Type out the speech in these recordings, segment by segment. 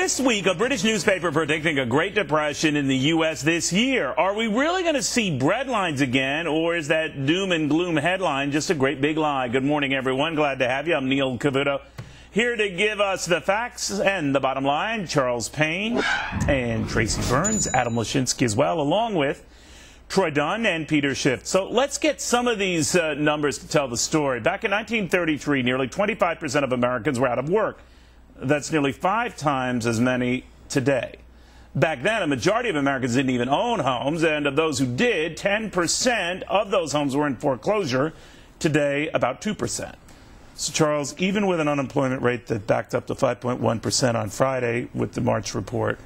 This week, a British newspaper predicting a Great Depression in the U.S. this year. Are we really going to see breadlines again, or is that doom and gloom headline just a great big lie? Good morning, everyone. Glad to have you. I'm Neil Cavuto, here to give us the facts and the bottom line. Charles Payne and Tracy Burns, Adam Lashinsky as well, along with Troy Dunn and Peter Schiff. So let's get some of these numbers to tell the story. Back in 1933, nearly 25% of Americans were out of work. That's nearly 5 times as many today. Back then, a majority of Americans didn't even own homes, and of those who did, 10% of those homes were in foreclosure. Today, about 2%. So, Charles, even with an unemployment rate that backed up to 5.1% on Friday with the March report,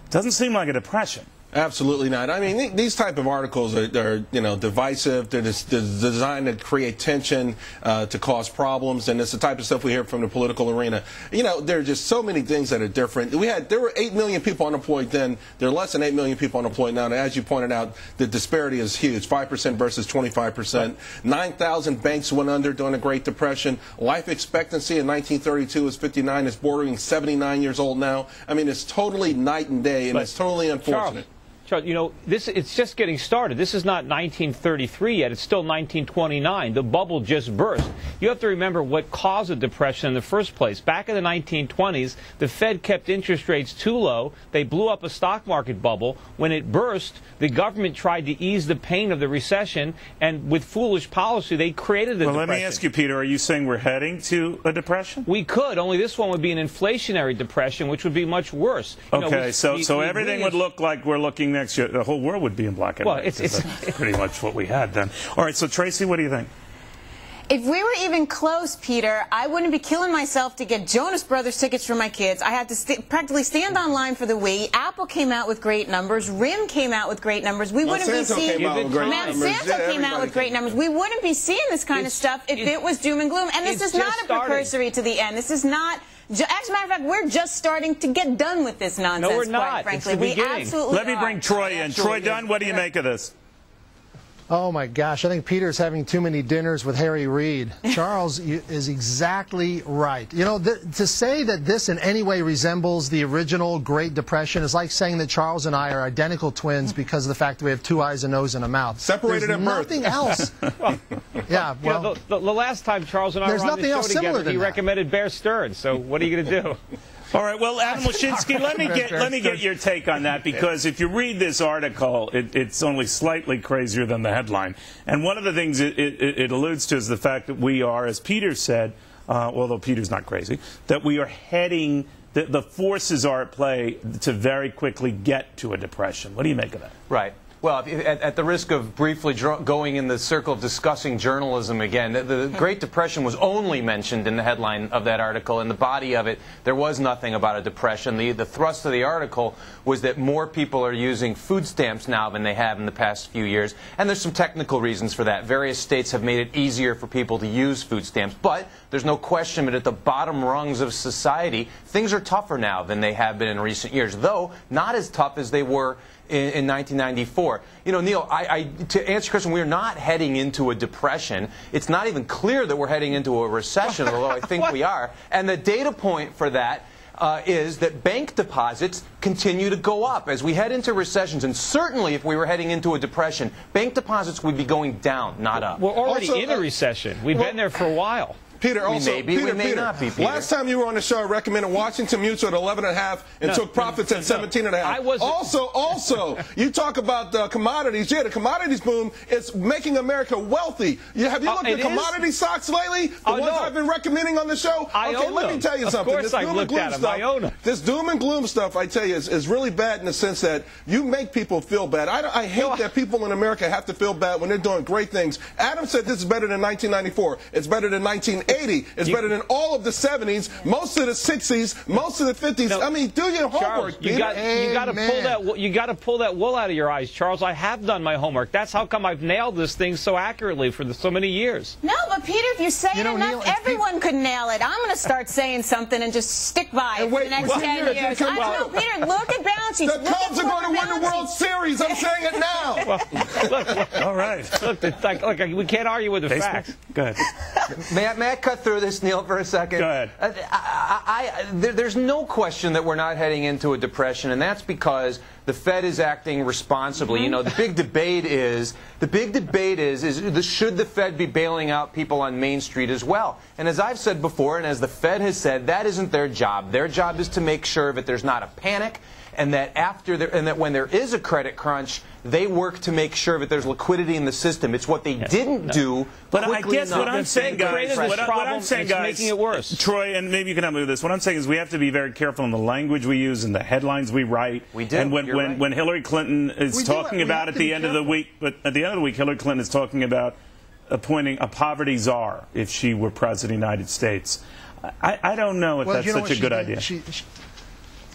it doesn't seem like a depression. Absolutely not. I mean, these type of articles are divisive. They're designed to create tension, to cause problems, and it's the type of stuff we hear from the political arena. You know, there are just so many things that are different. There were 8 million people unemployed then. There are less than 8 million people unemployed now. And as you pointed out, the disparity is huge: 5% versus 25%. 9,000 banks went under during the Great Depression. Life expectancy in 1932 was 59. It's bordering 79 years old now. I mean, it's totally night and day, and it's totally unfortunate. Charles, you know, it's just getting started. This is not 1933 yet. It's still 1929. The bubble just burst. You have to remember what caused the depression in the first place. Back in the 1920s, the Fed kept interest rates too low. They blew up a stock market bubble. When it burst, the government tried to ease the pain of the recession, and with foolish policy, they created the depression. Well, let me ask you, Peter, are you saying we're heading to a depression? We could, only this one would be an inflationary depression, which would be much worse. Okay, so everything would look like we're looking next year. The whole world would be in black and white. It's pretty much what we had then. All right, so Tracy, what do you think? If we were even close, Peter, I wouldn't be killing myself to get Jonas Brothers tickets for my kids. I had to practically stand online for the Wii. Apple came out with great numbers. RIM came out with great numbers. We wouldn't be seeing Monsanto came out with great numbers. We wouldn't be seeing this kind of stuff if it was doom and gloom. And this is not a precursory to the end. This is not. As a matter of fact, we're just starting to get done with this nonsense. No, we're not. Quite frankly, it's the beginning. Absolutely Let me bring Troy in. Troy Dunn, what do you make of this? Oh, my gosh. I think Peter's having too many dinners with Harry Reid. Charles is exactly right. You know, to say that this in any way resembles the original Great Depression is like saying that Charles and I are identical twins because of the fact that we have 2 eyes, a nose, and a mouth. Separated at birth. Nothing else. Yeah, well, you know, the last time Charles and I were on the show together, he recommended Bear Stearns. So what are you going to do? All right, well, Adam Lashinsky, let me get your take on that, because if you read this article, it's only slightly crazier than the headline. And one of the things it alludes to is the fact that we are, as Peter said, although Peter's not crazy, that we are heading, the forces are at play to very quickly get to a depression. What do you make of that? Right. Well, at the risk of briefly going in the circle of discussing journalism again, the Great Depression was only mentioned in the headline of that article. In the body of it, there was nothing about a depression. The thrust of the article was that more people are using food stamps now than they have in the past few years. And there's some technical reasons for that. Various states have made it easier for people to use food stamps. But there's no question that at the bottom rungs of society, things are tougher now than they have been in recent years, though not as tough as they were in 1994. You know, Neil, to answer your question, we're not heading into a depression. It's not even clear that we're heading into a recession, although I think we are. And the data point for that is that bank deposits continue to go up as we head into recessions. And certainly if we were heading into a depression, bank deposits would be going down, not up. We're already in a recession. We've been there for a while. Peter, also, we may not be, Peter. Last time you were on the show, I recommended Washington Mutual at 11.5 and took profits at 17.5. I wasn't. Also, you talk about commodities. Yeah, the commodities boom is making America wealthy. Have you looked at commodity stocks lately? The ones I've been recommending on the show? I own let me tell you something. Of course I've looked at them. I own them. This doom and gloom stuff, I tell you, is really bad in the sense that you make people feel bad. I hate that people in America have to feel bad when they're doing great things. Adam said this is better than 1994. It's better than 1980. It's better than all of the 70s, most of the 60s, most of the 50s. No, I mean, do your homework, Charles, Peter. You got to pull that wool out of your eyes, Charles. I have done my homework. That's how come I've nailed this thing so accurately for so many years. No, but Peter, if you say it enough, Neil, everyone could nail it. I'm going to start saying something and just stick by it for the next 10 years. I know, Peter, look at balance sheets. The Cubs are going to win the World Series. I'm saying it now. Look, All right. look, we can't argue with the facts. Go ahead. May I cut through this, Neil, for a second? Go ahead. There's no question that we're not heading into a depression, and that's because the Fed is acting responsibly. You know, the big debate is should the Fed be bailing out people on Main Street as well? And as I've said before, and as the Fed has said, that isn't their job. Their job is to make sure that there's not a panic, and that when there is a credit crunch, they work to make sure that there's liquidity in the system. It's what they didn't do. But I guess what I'm saying, guys, what I'm saying, guys, making it worse. Troy, and maybe you can help me with this. What I'm saying is we have to be very careful in the language we use and the headlines we write. We do. And when Hillary Clinton is talking about at the end of the week, but at the end of the week, Hillary Clinton is talking about appointing a poverty czar if she were president of the United States. I don't know if that's such a good idea.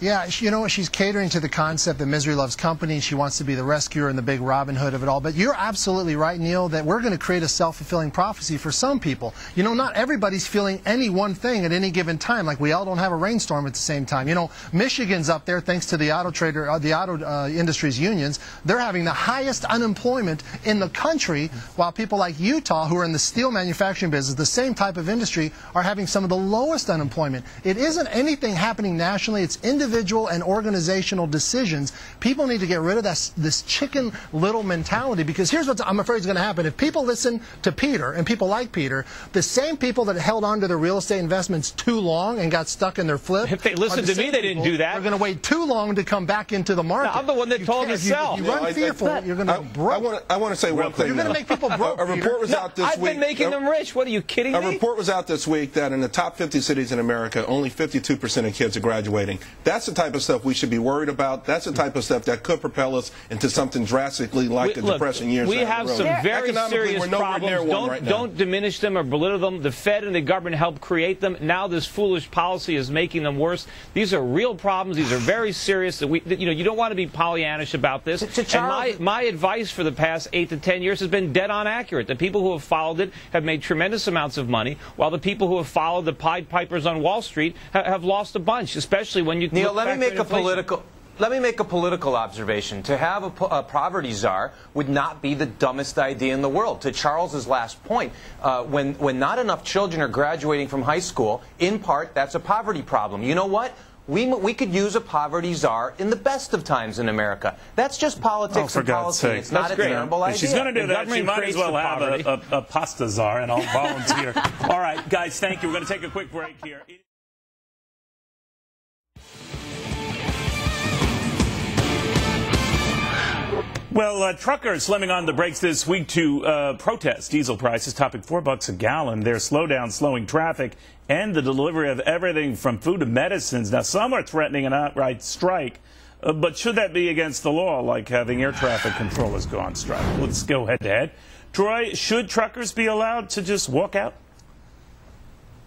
Yeah, you know what? She's catering to the concept that misery loves company. She wants to be the rescuer and the big Robin Hood of it all. But you're absolutely right, Neil, that we're going to create a self-fulfilling prophecy for some people. You know, not everybody's feeling any one thing at any given time. Like we all don't have a rainstorm at the same time. You know, Michigan's up there thanks to the auto industry's unions. They're having the highest unemployment in the country, while people like Utah, who are in the steel manufacturing business, the same type of industry, are having some of the lowest unemployment. It isn't anything happening nationally. It's individual and organizational decisions. People need to get rid of this chicken little mentality, because here's what I'm afraid is going to happen. If people listen to Peter, and people like Peter, the same people that held on to their real estate investments too long and got stuck in their flip. If they listened to me, they didn't do that. They're going to wait too long to come back into the market. No, I'm the one that told them to sell. If you run fearful, you're going to broke. I want to say one thing. You're going to make people broke. A report was out this week. I've been making them rich. What, are you kidding me? A report was out this week that in the top 50 cities in America, only 52% of kids are graduating. That's the type of stuff we should be worried about. That's the type of stuff that could propel us into something drastically like the Depression years We down have the road. some very serious we're nowhere near problems. one right now. Don't diminish them or belittle them. The Fed and the government helped create them. Now this foolish policy is making them worse. These are real problems. These are very serious. You don't want to be Pollyannish about this. And my advice for the past 8 to 10 years has been dead on accurate. The people who have followed it have made tremendous amounts of money, while the people who have followed the Pied Pipers on Wall Street have lost a bunch, especially when you Neil, look back let me make a political observation. To have a poverty czar would not be the dumbest idea in the world. To Charles's last point, when not enough children are graduating from high school, in part that's a poverty problem. You know what? We could use a poverty czar in the best of times in America. That's just politics and policy. It's not a terrible idea. If she's going to do that, she might as well have a pasta czar, and I'll volunteer. All right, guys, thank you. We're going to take a quick break here. Well, truckers slamming on the brakes this week to protest diesel prices topping $4 a gallon. Their slowdown slowing traffic and the delivery of everything from food to medicines. Now, some are threatening an outright strike, but should that be against the law, like having air traffic controllers go on strike? Let's go head to head. Troy, should truckers be allowed to just walk out?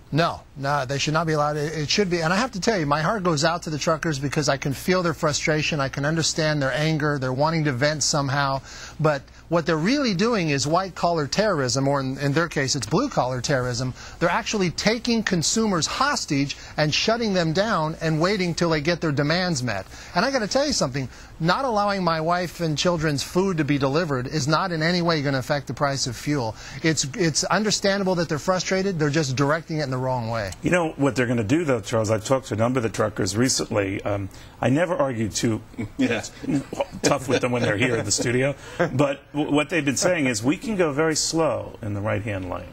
No, they should not be allowed. It should be. And I have to tell you, my heart goes out to the truckers because I can feel their frustration. I can understand their anger. They're wanting to vent somehow. But what they're really doing is white-collar terrorism, or in their case, it's blue-collar terrorism. They're actually taking consumers hostage and shutting them down and waiting till they get their demands met. And I got to tell you something. Not allowing my wife and children's food to be delivered is not in any way going to affect the price of fuel. It's understandable that they're frustrated. They're just directing it in the wrong way. You know what they're going to do, though, Charles? I've talked to a number of the truckers recently. I never argue too tough with them when they're here in the studio. But what they've been saying is we can go very slow in the right-hand lane.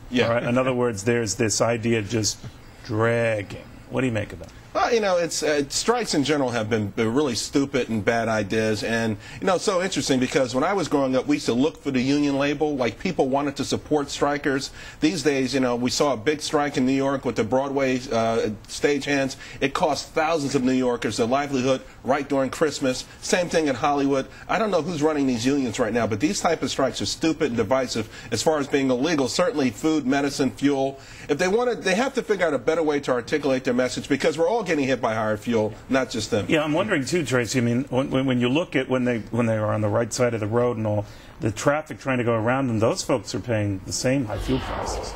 Yeah. All right? In other words, there's this idea of just dragging. What do you make of that? Well, you know, strikes in general have been really stupid and bad ideas. And, you know, it's so interesting because when I was growing up, we used to look for the union label. Like, people wanted to support strikers. These days, you know, we saw a big strike in New York with the Broadway stagehands. It cost thousands of New Yorkers their livelihood right during Christmas. Same thing in Hollywood. I don't know who's running these unions right now, but these type of strikes are stupid and divisive as far as being illegal. Certainly food, medicine, fuel. If they want to, they have to figure out a better way to articulate their message, because we're all getting hit by higher fuel, not just them. Yeah, I'm wondering too, Tracy. I mean, when you look at when they are on the right side of the road and all, the traffic trying to go around them, those folks are paying the same high fuel prices.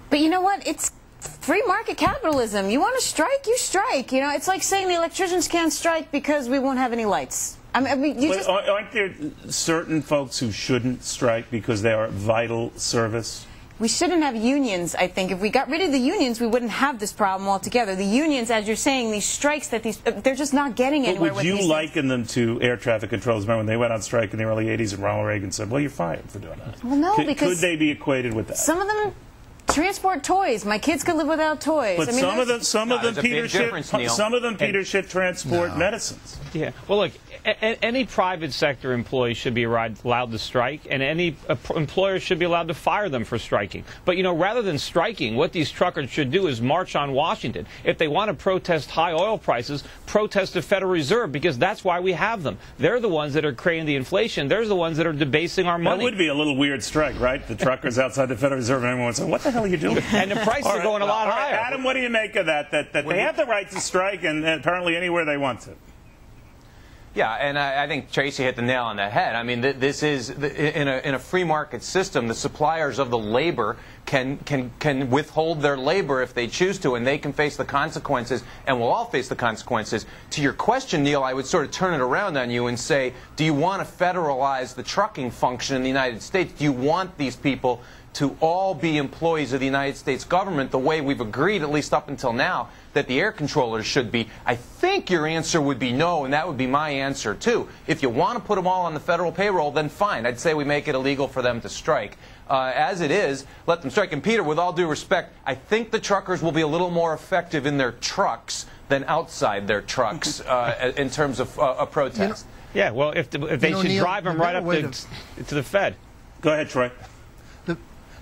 But you know what? It's free market capitalism. You want to strike, you strike. You know, it's like saying the electricians can't strike because we won't have any lights. I mean, aren't there certain folks who shouldn't strike because they are vital service? We shouldn't have unions, I think. If we got rid of the unions, we wouldn't have this problem altogether. The unions, as you're saying, these strikes, they're just not getting anywhere with these Would you things. liken them to air traffic controllers? Remember when they went on strike in the early 80s and Ronald Reagan said, well, you're fired for doing that? Well, no, because could they be equated with that? some of them transport toys. My kids could live without toys. But I mean, some of them, Peter, Schiff transport medicines. Yeah. Well, look, any private sector employee should be allowed to strike, and any employer should be allowed to fire them for striking. But, you know, rather than striking, what these truckers should do is march on Washington. If they want to protest high oil prices, protest the Federal Reserve, because that's why we have them. They're the ones that are creating the inflation. They're the ones that are debasing our money. That would be a little weird strike, right? The truckers outside the Federal Reserve, and everyone would say, what the hell are you doing? And the prices are going a lot higher. Adam, what do you make of that? That they have the right to strike and apparently anywhere they want to. Yeah, and I think Tracy hit the nail on the head. I mean, this is in a free market system. The suppliers of the labor can withhold their labor if they choose to, and they can face the consequences, and we'll all face the consequences. To your question, Neil, I would sort of turn it around on you and say, do you want to federalize the trucking function in the United States? Do you want these people to all be employees of the United States government the way we've agreed, at least up until now, that the air controllers should be? I think your answer would be no, and that would be my answer too. If you want to put them all on the federal payroll, then fine. I'd say we make it illegal for them to strike. As it is, let them strike. And Peter, with all due respect, I think the truckers will be a little more effective in their trucks than outside their trucks in terms of a protest. Yeah, well, if they should Neil, drive them right up to the Fed. Go ahead, Troy.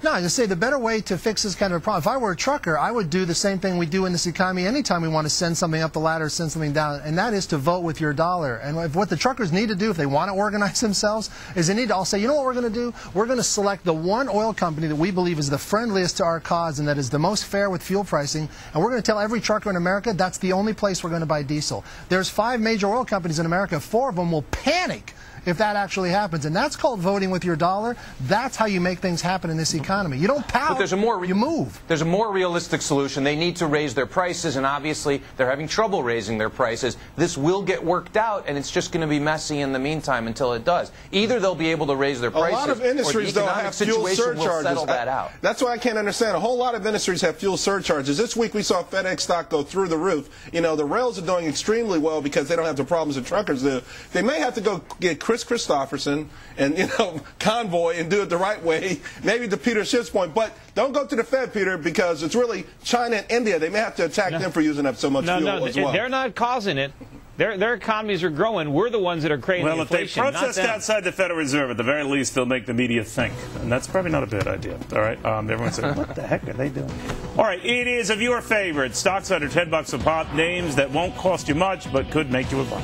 No, I just say the better way to fix this kind of a problem. If I were a trucker, I would do the same thing we do in this economy anytime we want to send something up the ladder, send something down, and that is to vote with your dollar. And what the truckers need to do if they want to organize themselves is they need to all say, you know what we're going to do? We're going to select the one oil company that we believe is the friendliest to our cause and that is the most fair with fuel pricing, and we're going to tell every trucker in America that's the only place we're going to buy diesel. There's 5 major oil companies in America. 4 of them will panic if that actually happens. And that's called voting with your dollar. That's how you make things happen in this economy. You don't pout, you move. There's a more realistic solution. They need to raise their prices, and obviously they're having trouble raising their prices. This will get worked out, and it's just going to be messy in the meantime until it does. Either they'll be able to raise their prices, a lot of industries, or the economic situation will settle that out. That's why I can't understand. A whole lot of industries have fuel surcharges. This week we saw FedEx stock go through the roof. You know, the rails are doing extremely well because they don't have the problems that truckers do. They may have to go get Chris Christopherson and, you know, Convoy and do it the right way, maybe to Peter Schiff's point, but don't go to the Fed, Peter, because it's really China and India. They may have to attack them for using up so much fuel as well. They're not causing it. Their economies are growing. We're the ones that are creating the inflation. Well, if they protest outside the Federal Reserve, at the very least, they'll make the media think. And that's probably not a bad idea. All right? Everyone's saying, what the heck are they doing? All right, it is of your favorite. Stocks under $10 a pop. Names that won't cost you much, but could make you a buck.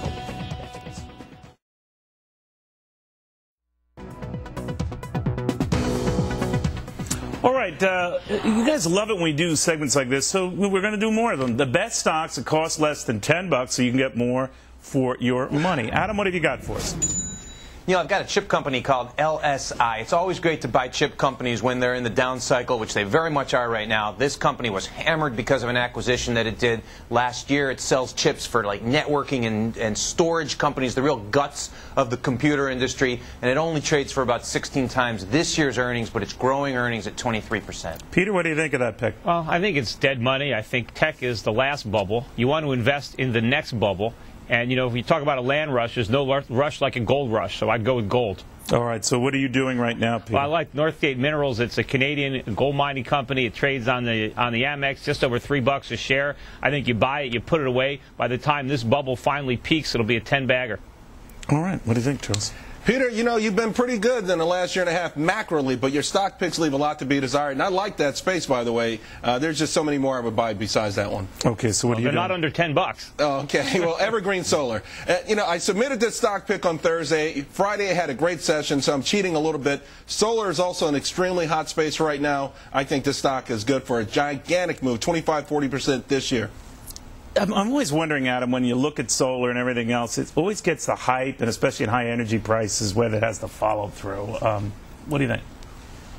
All right, you guys love it when we do segments like this, so we're going to do more of them. The best stocks that cost less than $10 so you can get more for your money. Adam, what have you got for us? You know, I've got a chip company called LSI. It's always great to buy chip companies when they're in the down cycle, which they very much are right now. This company was hammered because of an acquisition that it did last year. It sells chips for like networking and storage companies, the real guts of the computer industry, and it only trades for about 16 times this year's earnings, but it's growing earnings at 23%. Peter, what do you think of that pick? Well, I think it's dead money. I think tech is the last bubble. You want to invest in the next bubble. And, you know, if you talk about a land rush, there's no rush like a gold rush, so I'd go with gold. All right, so what are you doing right now, Peter? Well, I like Northgate Minerals. It's a Canadian gold mining company. It trades on the Amex, just over $3 a share. I think you buy it, you put it away. By the time this bubble finally peaks, it'll be a 10-bagger. All right, what do you think, Charles? Peter, you know, you've been pretty good in the last year and a half macroly, but your stock picks leave a lot to be desired. And I like that space, by the way. There's just so many more I would buy besides that one. Okay, so what are you doing? They're not under $10. Oh, okay, well, Evergreen Solar. You know, I submitted this stock pick on Thursday. Friday I had a great session, so I'm cheating a little bit. Solar is also an extremely hot space right now. I think this stock is good for a gigantic move, 25-40% this year. I'm always wondering, Adam, when you look at solar and everything else, it always gets the hype, and especially in high energy prices, whether it has the follow-through. What do you think?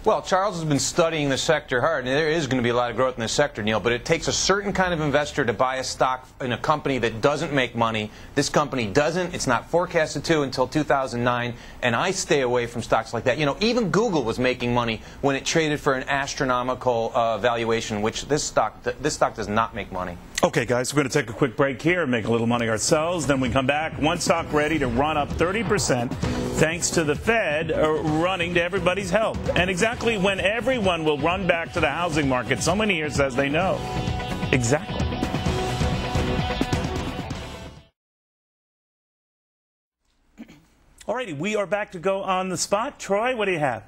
Well, Charles has been studying the sector hard, and there is going to be a lot of growth in this sector, Neil, but it takes a certain kind of investor to buy a stock in a company that doesn't make money. This company doesn't. It's not forecasted to until 2009, and I stay away from stocks like that. You know, even Google was making money when it traded for an astronomical valuation, which this stock does not make money. Okay, guys, we're going to take a quick break here and make a little money ourselves. Then we come back. One stock ready to run up 30% thanks to the Fed running to everybody's help. And exactly when everyone will run back to the housing market, someone here says they know. Exactly. All righty, we are back to go on the spot. Troy, what do you have?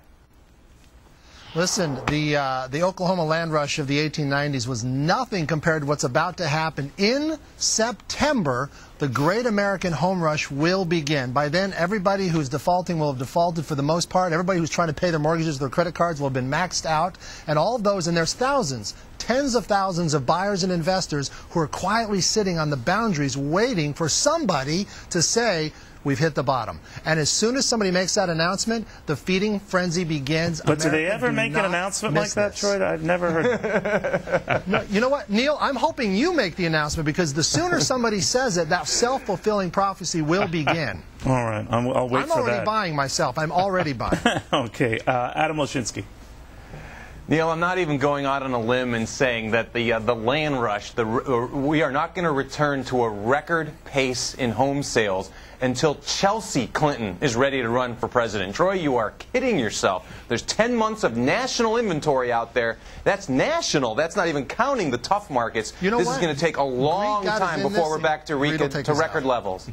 Listen, the Oklahoma land rush of the 1890s was nothing compared to what's about to happen. In September, the Great American Home Rush will begin. By then, everybody who's defaulting will have defaulted for the most part. Everybody who's trying to pay their mortgages, their credit cards will have been maxed out. And all of those, and there's thousands, tens of thousands of buyers and investors who are quietly sitting on the boundaries waiting for somebody to say, we've hit the bottom. And as soon as somebody makes that announcement, the feeding frenzy begins. But do they ever make an announcement like that, Troy? I've never heard. No, you know what, Neil? I'm hoping you make the announcement, because the sooner somebody says it, that self-fulfilling prophecy will begin. All right, I'll wait for that. I'm already buying myself. I'm already buying. Okay, Adam Olshinsky. Neil, I'm not even going out on a limb and saying that the land rush, we are not going to return to a record pace in home sales until Chelsea Clinton is ready to run for president. Troy, you are kidding yourself. There's 10 months of national inventory out there. That's national. That's not even counting the tough markets. You know this is going to take a long time before we're back to record levels.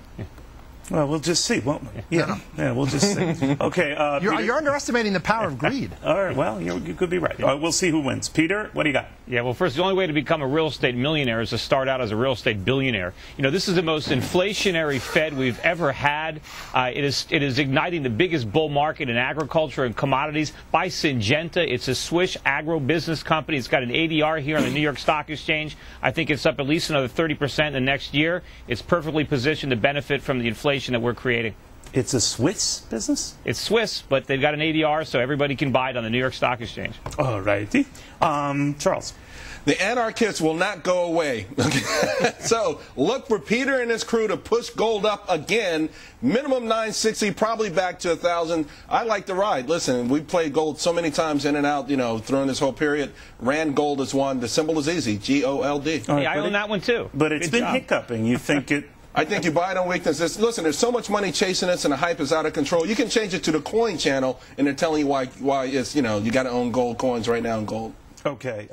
Well, we'll just see, won't we? Yeah, we'll just see. Okay. You're underestimating the power of greed. All right, well, you could be right. We'll see who wins. Peter, what do you got? Yeah, well, first, the only way to become a real estate millionaire is to start out as a real estate billionaire. You know, this is the most inflationary Fed we've ever had. It is igniting the biggest bull market in agriculture and commodities by Syngenta. It's a Swiss agro-business company. It's got an ADR here on the New York Stock Exchange. I think it's up at least another 30% in the next year. It's perfectly positioned to benefit from the inflation that we're creating. It's a Swiss business? It's Swiss, but they've got an ADR, so everybody can buy it on the New York Stock Exchange. All righty. Charles. The anarchists will not go away. So look for Peter and his crew to push gold up again. Minimum 960, probably back to 1,000. I like the ride. Listen, we played gold so many times in and out, you know, during this whole period. Rand Gold is one. The symbol is easy, G-O-L-D. Hey, I own that one too. But it's been hiccuping. You think it... I think you buy it on weakness. Listen, there's so much money chasing us, and the hype is out of control. You can change it to the coin channel, and they're telling you why it's, you know, you got to own gold coins right now in gold. Okay.